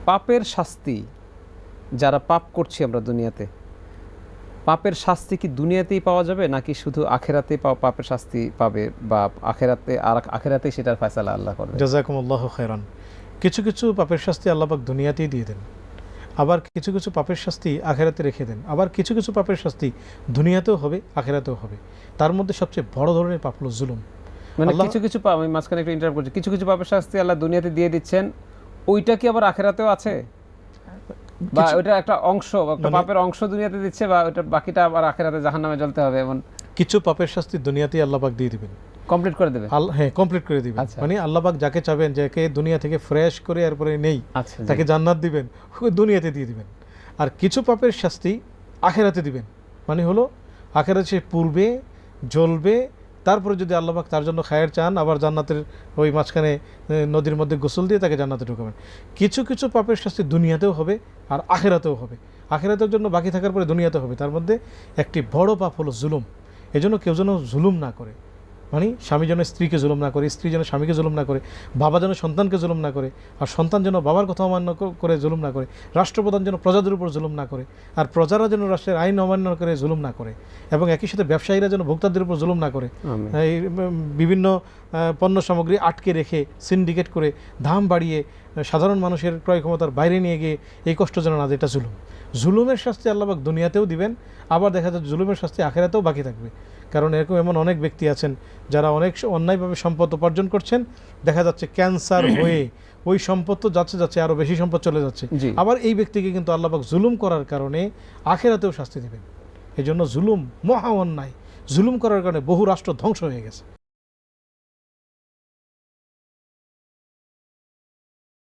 পাপের শাস্তি, যারা পাপ করছি আমরা দুনিয়াতে, পাপের শাস্তি কি দুনিয়াতেই পাওয়া যাবে নাকি শুধু আখেরাতে পাপের শাস্তি পাবে, বা আখেরাতে আর আখেরাতেই সেটার ফয়সালা আল্লাহ করবে? জাযাকুমুল্লাহু খায়রান। কিছু কিছু পাপের শাস্তি আল্লাহ পাক দুনিয়াতেই দিয়ে দেন, আবার কিছু কিছু পাপের শাস্তি আখেরাতে রেখে দেন, আবার কিছু কিছু পাপের শাস্তি দুনিয়াতেও হবে আখেরাতেও হবে। তার মধ্যে সবচেয়ে বড় ধরনের পাপ হলো জুলুম। মানে আল্লাহ- কিছু কিছু আমি মাঝখানে একটু ইন্টারাপ্ট করছি, কিছু কিছু পাপের শাস্তি আল্লাহ দুনিয়াতে দিয়ে দিচ্ছেন, ওইটা কি আবার আখেরাতেও আছে, বা ওইটা একটা অংশ, একটা পাপের অংশ দুনিয়াতে দিচ্ছে, বা ওইটা বাকিটা আবার আখেরাতে জাহান্নামে জ্বলতে হবে, এমন কিছু পাপের শাস্তি দুনিয়াতেই আল্লাহ পাক দিয়ে দিবেন, কমপ্লিট করে দেবে? হ্যাঁ কমপ্লিট করে দিবেন। আচ্ছা। মানে আল্লাহ পাক যাকে চাবেন, যাকে দুনিয়া থেকে ফ্রেশ করে এরপরে নেই, আচ্ছা, তাকে জান্নাত দিবেন, ওই দুনিয়াতে দিয়ে দিবেন। আর কিছু পাপের শাস্তি আখেরাতে দিবেন, মানে হলো আখেরাতে সে পূর্বে জ্বলবে, তারপরে যদি আল্লাহ পাক তার জন্য খায়ের চান, আবার জান্নাতের ওই মাঝখানে নদীর মধ্যে গোসল দিয়ে তাকে জান্নাতে ঢুকাবেন। কিছু কিছু পাপের শাস্তি দুনিয়াতেও হবে আর আখেরাতেও হবে। আখেরাতের জন্য বাকি থাকার পরে দুনিয়াতে হবে। তার মধ্যে একটি বড় পাপ হলো জুলুম। এজন্য কেউ যেন জুলুম না করে, মানে স্বামী যেন স্ত্রীকে জুলুম না করে, স্ত্রী যেন স্বামীকে জুলুম না করে, বাবা যেন সন্তানকে জুলুম না করে, আর সন্তান যেন বাবার কথা অমান্য করে জুলুম না করে, রাষ্ট্রপ্রধান যেন প্রজাদের উপর জুলুম না করে, আর প্রজারা যেন রাষ্ট্রের আইন অমান্য করে জুলুম না করে, এবং একই সাথে ব্যবসায়ীরা যেন ভোক্তাদের উপর জুলুম না করে। আমিন। এই বিভিন্ন পণ্য সামগ্রী আটকে রেখে সিন্ডিকেট করে দাম বাড়িয়ে সাধারণ মানুষের ক্রয় ক্ষমতার বাইরে নিয়ে গিয়ে এই কষ্ট যেন না দেয়, এটা জুলুম। জুলুমের শাস্তি আল্লাহ পাক দুনিয়াতেও দিবেন, আবার দেখা যায় জুলুমের শাস্তি আখেরাতেও বাকি থাকবে। কারণ এরকম এমন অনেক ব্যক্তি আছেন যারা অনেক অন্যায়ভাবে সম্পদ উপার্জন করছেন, দেখা যাচ্ছে ক্যান্সার হয়ে ওই সম্পদ তো যাচ্ছে যাচ্ছে আরও বেশি সম্পদ চলে যাচ্ছে। জি। আবার এই ব্যক্তিকে কিন্তু আল্লাহ পাক জুলুম করার কারণে আখেরাতেও শাস্তি দেবেন। এই জন্য জুলুম মহা অন্যায়। জুলুম করার কারণে বহু রাষ্ট্র ধ্বংস হয়ে গেছে।